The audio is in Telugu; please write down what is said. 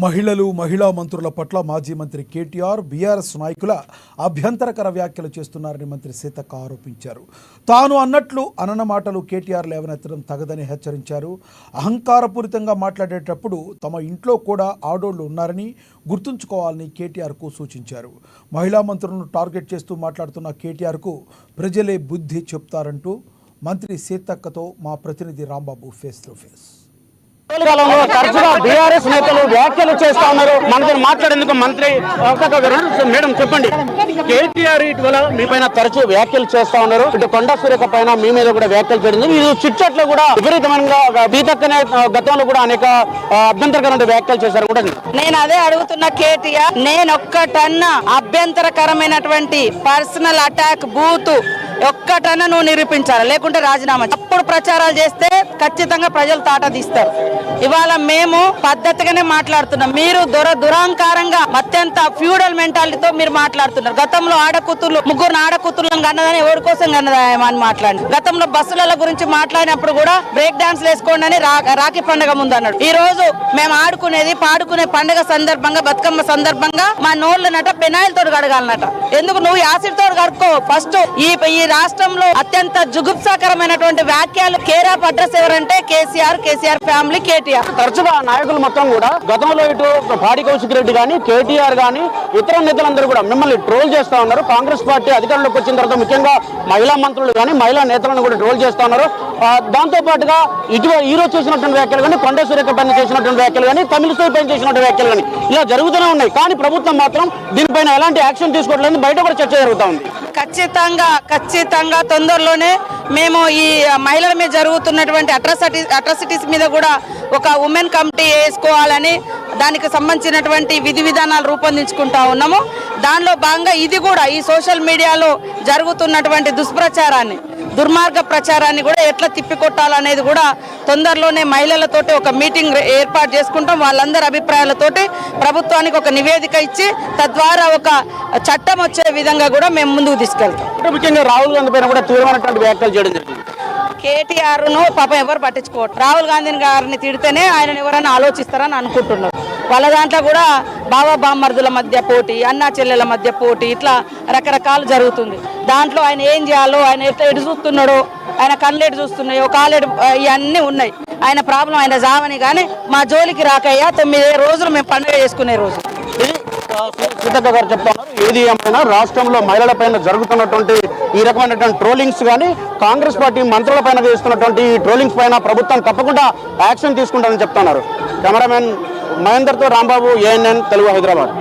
మహిళలు మహిళా మంత్రుల పట్ల మాజీ మంత్రి కేటీఆర్ బీఆర్ఎస్ నాయకుల అభ్యంతరకర వ్యాఖ్యలు చేస్తున్నారని మంత్రి సీతక్క ఆరోపించారు. తాను అన్నట్లు అనన మాటలు కేటీఆర్ లేవనెత్తడం తగదని హెచ్చరించారు. అహంకారపూరితంగా మాట్లాడేటప్పుడు తమ ఇంట్లో కూడా ఆడోళ్లు ఉన్నారని గుర్తుంచుకోవాలని కేటీఆర్కు సూచించారు. మహిళా మంత్రులను టార్గెట్ చేస్తూ మాట్లాడుతున్న కేటీఆర్కు ప్రజలే బుద్ధి చెప్తారంటూ మంత్రి సీతక్కతో మా ప్రతినిధి రాంబాబు ఫేస్ టు ఫేస్. తరచుగా బీఆర్ఎస్ నేతలు వ్యాఖ్యలు చేస్తా ఉన్నారు. మనతో మాట్లాడేందుకు మంత్రి మేడం చెప్పండి, కేటీఆర్ ఇటీవల మీ పైన తరచూ వ్యాఖ్యలు చేస్తా ఉన్నారు. ఇటు కొండా సురేఖ పైన మీ మీద కూడా వ్యాఖ్యలు జరిగింది. ఇది చిట్చట్లో కూడా విపరీతమైన బీతక్కనే గతంలో కూడా అనేక అభ్యంతరకరమైన వ్యాఖ్యలు చేశారు కూడా. నేను అదే అడుగుతున్న కేటీఆర్, నేను ఒక్కటన్నా అభ్యంతరకరమైనటువంటి పర్సనల్ అటాక్ బూత్ ఒక్కటన్నా నువ్వు నిరూపించాలి, లేకుంటే రాజీనామా. అప్పుడు ప్రచారాలు చేస్తే ఖచ్చితంగా ప్రజలు తాట తీస్తారు. ఇవాళ మేము పద్ధతిగానే మాట్లాడుతున్నాం. మీరు దురహంకారంగా అత్యంత ఫ్యూడల్ మెంటాలిటీతో మీరు మాట్లాడుతున్నారు. గతంలో ఆడకూతుర్లు ముగ్గురు ఆడకూతుర్లను కన్నదని ఎవరి కోసం కన్నదా అని మాట్లాడి, గతంలో బస్సుల గురించి మాట్లాడినప్పుడు కూడా బ్రేక్ డాన్స్ వేసుకోండి అని రాఖీ పండుగ ముందు అన్నాడు. ఈ రోజు మేము ఆడుకునేది పాడుకునే పండుగ సందర్భంగా బతుకమ్మ సందర్భంగా మా నోళ్ళనట పెనాయిల్ తోడు కడగాలన్నట. ఎందుకు నువ్వు యాసిడ్ తోడు కడుక్కో ఫస్ట్. ఈ రాష్ట్రంలో అత్యంత జుగుప్సాకరమైనటువంటి వ్యాఖ్యలు కేర్ ఆఫ్ అడ్రస్ ఎవరంటే కేసీఆర్ ఫ్యామిలీ, కేటీఆర్. తరచుగా నాయకులు మొత్తం కూడా గతంలో ఇటు పాడి కౌశిక్ రెడ్డి గానీ కేటీఆర్ గానీ ఇతర నేతలందరూ కూడా మిమ్మల్ని ట్రోల్ చేస్తా ఉన్నారు. కాంగ్రెస్ పార్టీ అధికారంలోకి వచ్చిన తర్వాత ముఖ్యంగా మహిళా మంత్రులు కానీ మహిళా నేతలను కూడా ట్రోల్ చేస్తా ఉన్నారు. దాంతో పాటుగా ఈ రోజు చేసినటువంటి వ్యాఖ్యలు కానీ, కొండా సురేఖ పైన చేసినటువంటి వ్యాఖ్యలు కానీ, తమిళిసై పైన చేసినటువంటి వ్యాఖ్యలు కానీ ఇలా జరుగుతూనే ఉన్నాయి. కానీ ప్రభుత్వం మాత్రం దీనిపైన ఎలాంటి యాక్షన్ తీసుకోవట్లేదు. బయట కూడా చర్చ జరుగుతూ ఉంది. ఖచ్చితంగా తొందరలోనే మేము ఈ మహిళల మీద జరుగుతున్నటువంటి అట్రాసిటీస్ మీద కూడా ఒక ఉమెన్ కమిటీ వేసుకోవాలని దానికి సంబంధించినటువంటి విధి విధానాలు రూపొందించుకుంటా ఉన్నాము. దానిలో భాగంగా ఇది కూడా ఈ సోషల్ మీడియాలో జరుగుతున్నటువంటి దుర్మార్గ ప్రచారాన్ని కూడా ఎట్లా తిప్పికొట్టాలనేది కూడా తొందరలోనే మహిళలతోటి ఒక మీటింగ్ ఏర్పాటు చేసుకుంటాం. వాళ్ళందరి అభిప్రాయాలతోటి ప్రభుత్వానికి ఒక నివేదిక ఇచ్చి తద్వారా ఒక చట్టం వచ్చే విధంగా కూడా మేము ముందుకు తీసుకెళ్తాం. ముఖ్యంగా రాహుల్ గాంధీ పైన కూడా తీవ్రమైనటువంటి వ్యాఖ్యలు చేయడం జరిగింది. కేటీఆర్ను పాపం ఎవరు పట్టించుకోవట్లేదు. రాహుల్ గాంధీ గారిని తిడితేనే ఆయన ఎవరైనా ఆలోచిస్తారని అనుకుంటున్నారు. వాళ్ళ దాంట్లో కూడా బామర్దుల మధ్య పోటీ, అన్నా చెల్లెల మధ్య పోటీ, ఇట్లా రకరకాలు జరుగుతుంది. దాంట్లో ఆయన ఏం చేయాలో, ఆయన ఎట్లా ఎటు చూస్తున్నాడో, ఆయన కళ్ళు ఎటు చూస్తున్నాయో, కాళ్ళు ఇవన్నీ ఉన్నాయి. ఆయన ప్రాబ్లం ఆయన జావని. కానీ మా జోలికి రాకయ్యా 9 రోజులు మేము పండుగ చేసుకునే రోజు. సీతక్క గారు చెప్తా ఉన్నారు. ఏది ఏమైనా రాష్ట్రంలో మహిళల పైన జరుగుతున్నటువంటి ఈ రకమైనటువంటి ట్రోలింగ్స్ కానీ, కాంగ్రెస్ పార్టీ మంత్రుల పైన చేస్తున్నటువంటి ట్రోలింగ్స్ పైన ప్రభుత్వం తప్పకుండా యాక్షన్ తీసుకుంటారని చెప్తున్నారు. కెమెరామెన్ మహేందర్తో రాంబాబు, ANN తెలుగు, హైదరాబాద్.